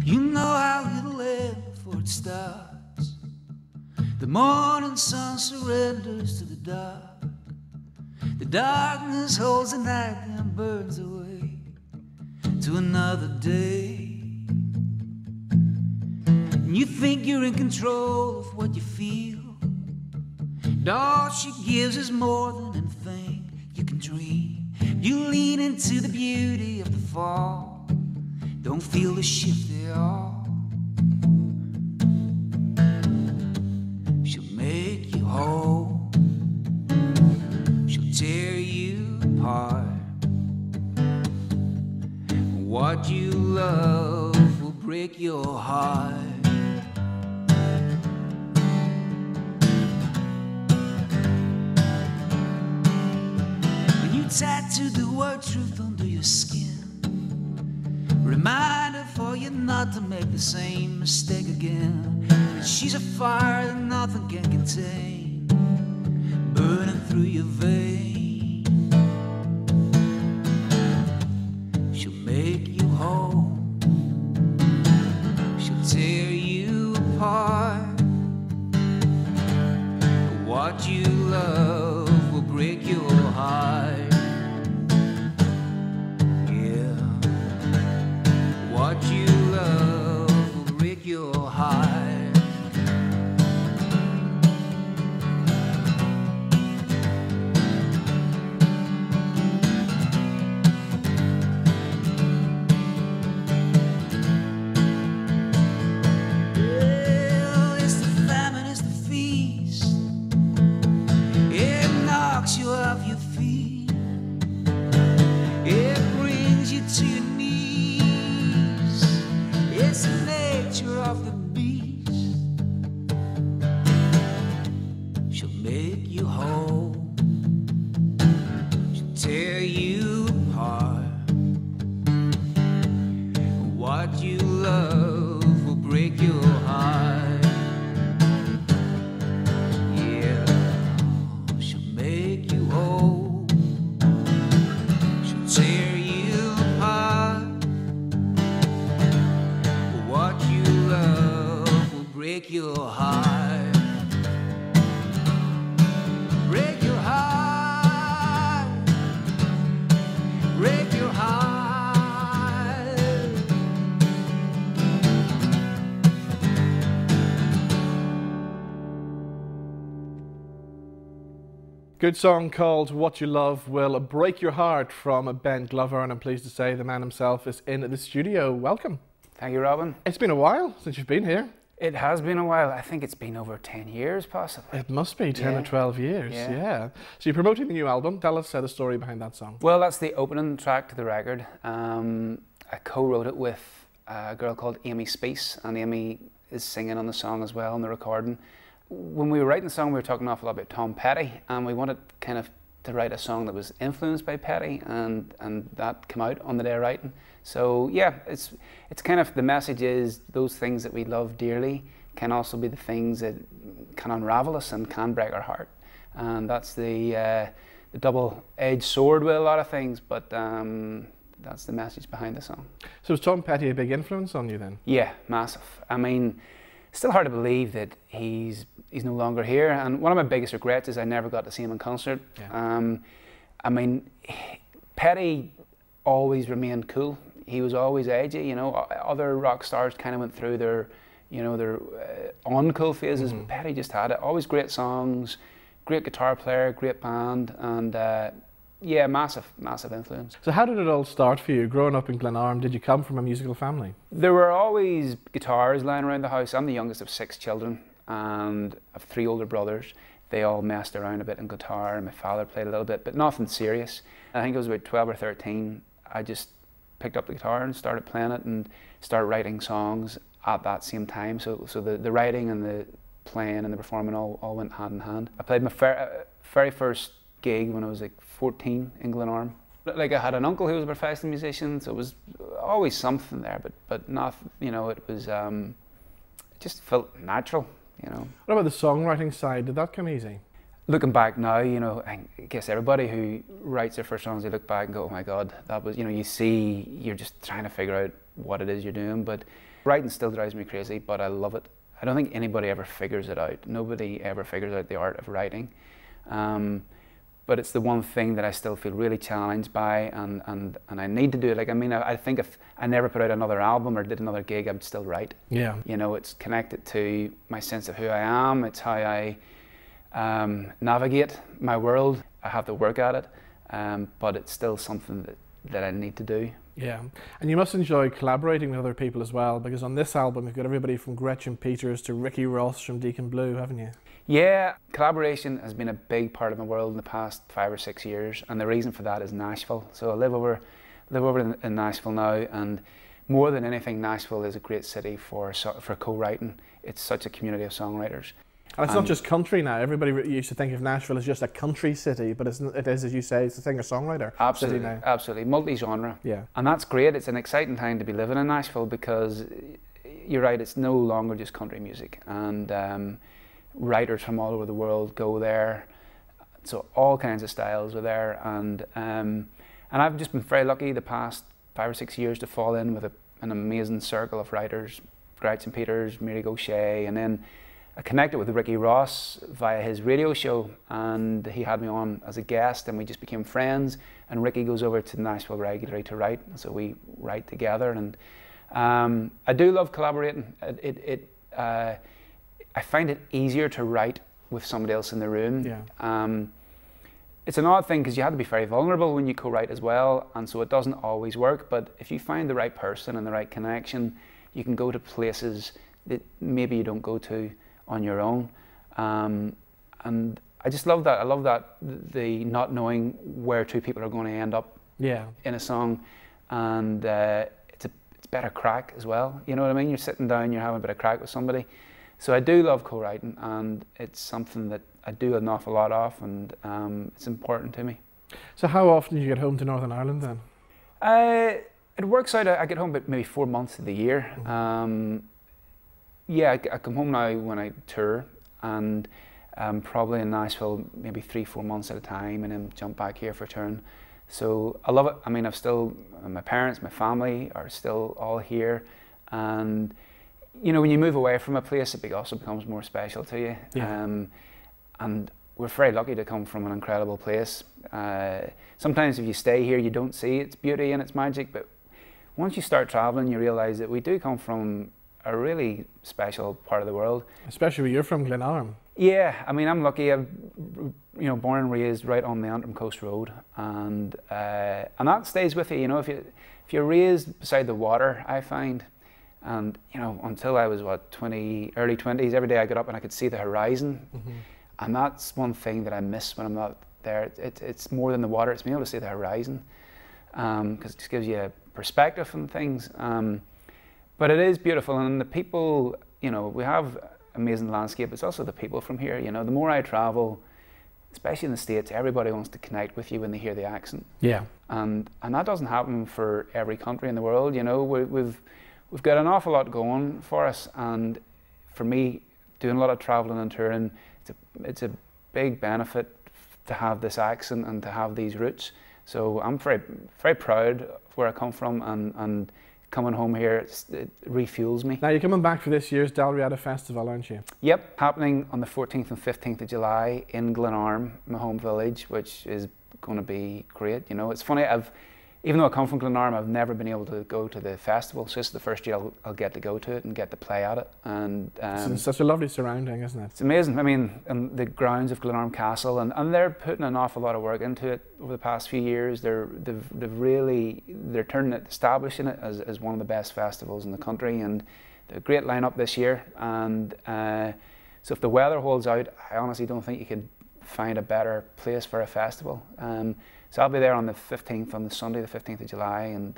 You know how it'll end before it starts. The morning sun surrenders to the dark. The darkness holds the night and burns away to another day. And you think you're in control of what you feel, and all she gives is more than anything you can dream. You lean into the beauty of the fall, don't feel the shift at all. She'll make you whole, she'll tear you apart. What you love will break your heart. When you tattooed the word truth under your skin, reminder for you not to make the same mistake again. But she's a fire that nothing can contain, burning through your veins. She'll make you whole, she'll tear you apart. What you love will break your heart. What you love will break your heart. Well, it's the famine, it's the feast. It knocks you off your feet. It brings you to your knees. It's the nature of the beast. She'll make you whole, she'll tear you apart. What you love will break your heart. Yeah, she'll make you whole, she'll tear you apart. What you love will break your heart. Break your heart. Break your heart. Good song called What You Love Will Break Your Heart from Ben Glover, and I'm pleased to say the man himself is in the studio. Welcome. Thank you, Robin. It's been a while since you've been here. It has been a while. I think it's been over 10 years, possibly. It must be 10 or 12 years, Yeah. So you're promoting the new album. Tell us the story behind that song. Well, that's the opening track to the record. I co-wrote it with a girl called Amy Speece, and Amy is singing on the song as well in the recording. When we were writing the song, we were talking an awful lot about Tom Petty, and we wanted kind of to write a song that was influenced by Petty, and that came out on the day of writing. So yeah, it's kind of, the message is those things that we love dearly can also be the things that can unravel us and can break our heart, and that's the double-edged sword with a lot of things, but that's the message behind the song. So was Tom Petty a big influence on you then? Yeah, massive. I mean, it's still hard to believe that he's no longer here, and one of my biggest regrets is I never got to see him in concert. Yeah. I mean, Petty always remained cool. He was always edgy, you know. Other rock stars kind of went through their, you know, their uncool phases. Mm-hmm. Petty just had it. Always great songs, great guitar player, great band, and yeah, massive influence. So how did it all start for you? Growing up in Glenarm, did you come from a musical family? There were always guitars lying around the house. I'm the youngest of 6 children, and I have 3 older brothers. They all messed around a bit in guitar, and my father played a little bit, but nothing serious. I think it was about 12 or 13, I just picked up the guitar and started playing it and started writing songs at that same time. So the writing and the playing and the performing all went hand in hand. I played my very first gig when I was like 14 in Glenarm. Like, I had an uncle who was a professional musician, so it was always something there, but not, you know, it was, it just felt natural, you know. What about the songwriting side? Did that come easy? Looking back now, you know, I guess everybody who writes their first songs, they look back and go, oh my God, that was, you know, you're just trying to figure out what it is you're doing. But Writing still drives me crazy, but I love it. I don't think anybody ever figures it out. Nobody ever figures out the art of writing. But it's the one thing that I still feel really challenged by, and I need to do it. Like, I mean, I think if I never put out another album or did another gig, I would still write. Yeah. You know, it's connected to my sense of who I am. It's how I navigate my world. I have to work at it, but it's still something that I need to do. Yeah, and you must enjoy collaborating with other people as well, because on this album you've got everybody from Gretchen Peters to Ricky Ross from Deacon Blue, haven't you? Yeah, collaboration has been a big part of my world in the past 5 or 6 years, and the reason for that is Nashville. So I live over in Nashville now, and more than anything, Nashville is a great city for co-writing. It's such a community of songwriters. And it's not just country now. Everybody used to think of Nashville as just a country city, but it is, as you say, it's a singer-songwriter Absolutely, city now. absolutely, multi-genre. Yeah. And that's great. It's an exciting time to be living in Nashville, because you're right, it's no longer just country music, and writers from all over the world go there. So all kinds of styles are there, and I've just been very lucky the past 5 or 6 years to fall in with an amazing circle of writers, Gretchen Peters, Mary O'Shea, and then I connected with Ricky Ross via his radio show, and he had me on as a guest, and we just became friends. And Ricky goes over to Nashville regularly to write, so we write together. And I do love collaborating. I find it easier to write with somebody else in the room. Yeah. It's an odd thing because you have to be very vulnerable when you co-write as well, and so it doesn't always work. But if you find the right person and the right connection, you can go to places that maybe you don't go to on your own, and I just love that. I love that, the not knowing where two people are going to end up. Yeah. In a song, and it's better crack as well. You know what I mean? You're sitting down, you're having a bit of crack with somebody. So I do love co-writing, and it's something that I do an awful lot of, and it's important to me. So how often do you get home to Northern Ireland then? It works out. I get home about maybe 4 months of the year. Mm-hmm. Yeah, I come home now when I tour, and probably in Nashville maybe 3-4 months at a time, and then jump back here for a turn. So I love it. I mean, I've still, my parents, my family are still all here, and you know, when you move away from a place, it also becomes more special to you. Yeah. And we're very lucky to come from an incredible place. Sometimes if you stay here, you don't see its beauty and its magic, but once you start traveling, you realize that we do come from a really special part of the world. Especially when you're from Glenarm. Yeah, I mean, I'm lucky. I'm, you know, born and raised right on the Antrim Coast Road, and that stays with you. You know, if you're raised beside the water, I find, and you know, until I was what, early 20s, every day I got up and I could see the horizon, mm-hmm. and that's one thing that I miss when I'm not there. It's more than the water; it's being able to see the horizon, because it just gives you a perspective on things. But it is beautiful, and the people, you know, we have amazing landscape. It's also the people from here. You know, the more I travel, especially in the States, everybody wants to connect with you when they hear the accent. Yeah. And that doesn't happen for every country in the world. You know, we've got an awful lot going for us, and for me, doing a lot of traveling and touring, it's a big benefit to have this accent and to have these roots. So I'm very, very proud of where I come from, and coming home here, it refuels me. Now you're coming back for this year's Dalriada Festival, aren't you? Yep, happening on the 14th and 15th of July in Glenarm, my home village, which is going to be great. You know, it's funny, even though I come from Glenarm, I've never been able to go to the festival, so this is the first year I'll get to go to it and get to play at it. And it's such a lovely surrounding, isn't it? It's amazing. I mean, and the grounds of Glenarm Castle, and they're putting an awful lot of work into it over the past few years. They're establishing it as one of the best festivals in the country, and they're a great lineup this year. And so if the weather holds out, I honestly don't think you could find a better place for a festival. So I'll be there on the 15th, on the Sunday, the 15th of July, and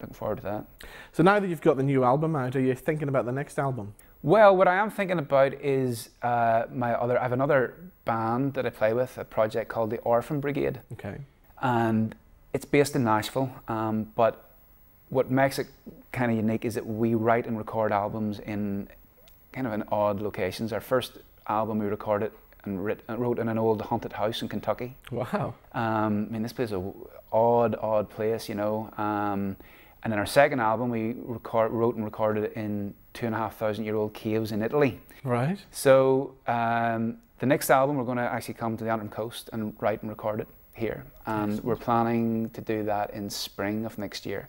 looking forward to that. So now that you've got the new album out, are you thinking about the next album? Well, what I am thinking about is I have another band that I play with, a project called the Orphan Brigade. Okay. And it's based in Nashville, but what makes it kind of unique is that we write and record albums in kind of in odd locations. Our first album we recorded and wrote in an old haunted house in Kentucky. Wow. I mean, this place is an odd place, you know. And And then our second album, we wrote and recorded it in 2,500-year-old caves in Italy. Right. So the next album, we're going to actually come to the Antrim coast and write and record it here. And we're planning to do that in spring of next year.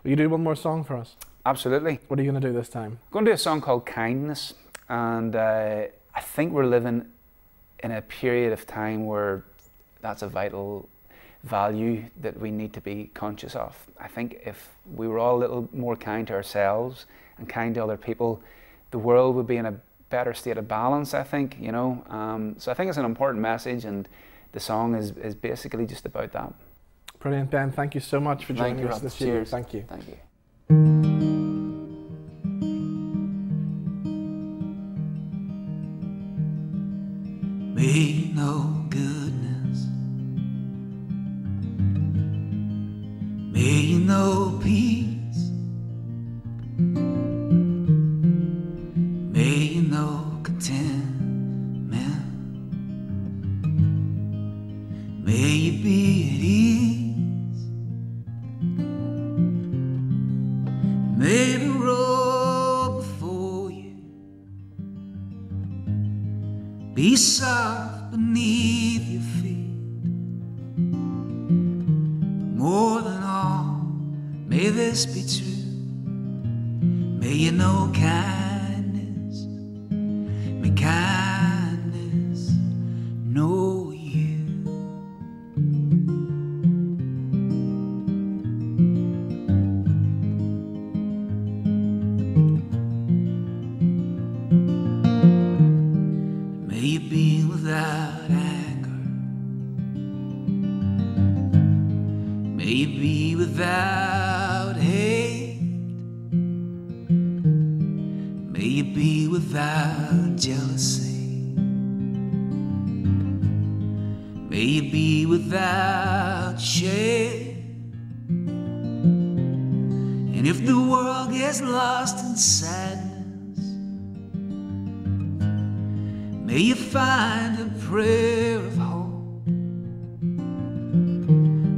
Will you do one more song for us? Absolutely. What are you going to do this time? I'm going to do a song called Kindness. And I think we're living in a period of time where that's a vital value that we need to be conscious of. I think if we were all a little more kind to ourselves and kind to other people, the world would be in a better state of balance, I think, you know. So I think it's an important message, and the song is basically just about that. Brilliant, Ben. Thank you so much for joining us this year. Thank you. Thank you. May you know goodness, may you know peace, may you know contentment, may you be at ease, may the road before you be soft beneath your feet. But more than all, may this be true. May you know kindness, may kindness know you. May you be without anger, may you be without hate, may you be without jealousy, may you be without shame. And if the world gets lost in sadness, may you find a prayer of hope.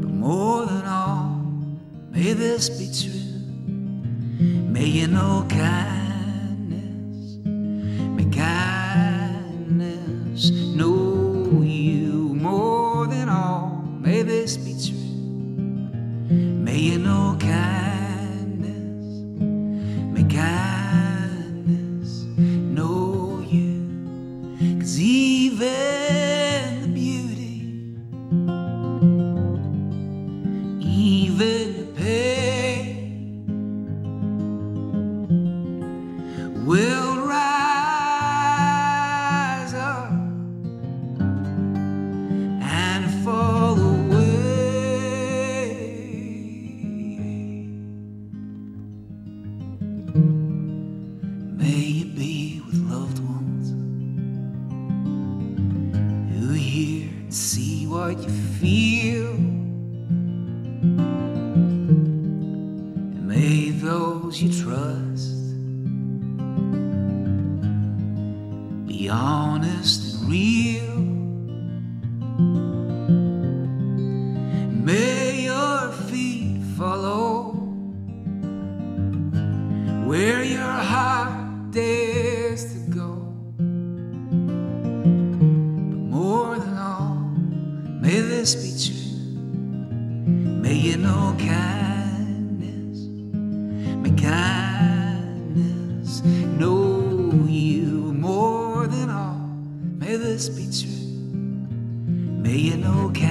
But more than all, may this be true. May you know kindness, may kindness know you. More than all, may this be true. May you know kindness, may kindness know you. 'Cause even the beauty, even the pain will rise up and fall away. May you be with loved ones who hear and see what you feel, and may those you trust be honest and real. May your feet follow where your heart dares to go. But more than all, may this be true. May you know kindness, may kindness know you. More than all, may this be true. May you know kindness,